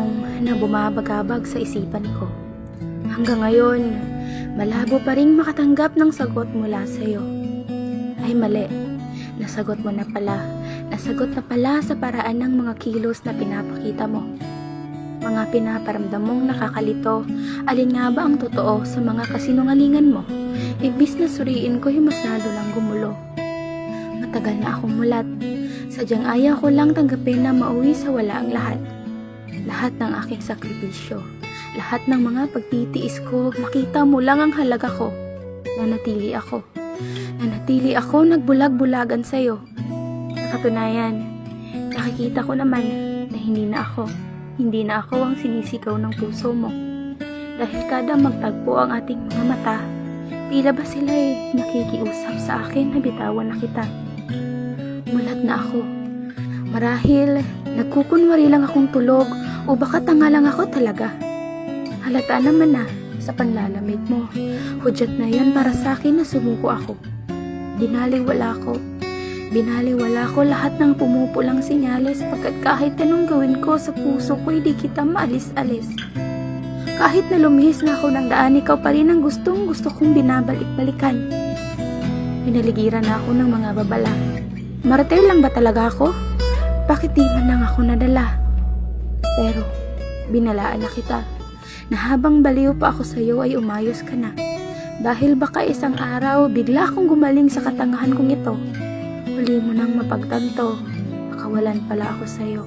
tanong na bumabagabag sa isipan ko. Hanggang ngayon, malabo pa ring makatanggap ng sagot mula sa'yo. Ay mali, nasagot mo na pala. Nasagot na pala sa paraan ng mga kilos na pinapakita mo. Mga pinaparamdam mong nakakalito, alin nga ba ang totoo sa mga kasinungalingan mo? Imbis na suriin ko yung mas lalo lang gumulo. Matagal na akong mulat. Sadyang ayaw ko lang tanggapin na mauwi sa wala ang lahat. Lahat ng aking sakripisyo, lahat ng mga pagtitiis ko, makita mo lang ang halaga ko. Nanatili ako nagbulag-bulagan sa'yo. Nakatunayan, nakikita ko naman na hindi na ako ang sinisigaw ng puso mo. Dahil kada magtagpo ang ating mga mata, tila ba sila'y nakikiusap sa akin na bitawan na kita. Mulat na ako. Marahil, nagkukunwari lang akong tulog o baka tanga lang ako talaga. Halata naman na sa panlalamig mo. Hudyat na yan para sa akin na sumuko ako. Binaliwala ko lahat ng pumupulang sinyales pagkat kahit anong gawin ko sa puso ko, hindi kita maalis-alis. Kahit na lumihis na ako ng daan, ikaw pa rin ang gusto kong binabalik-balikan. Pinaligiran na ako ng mga babala. Martir lang ba talaga ako? Bakit di man lang ako nadala? Pero, binalaan na kita na habang baliw pa ako sa'yo ay umayos ka na. Dahil baka isang araw, bigla akong gumaling sa katangahan kong ito. Huli mo nang mapagtanto, nakawalan pala ako sa'yo.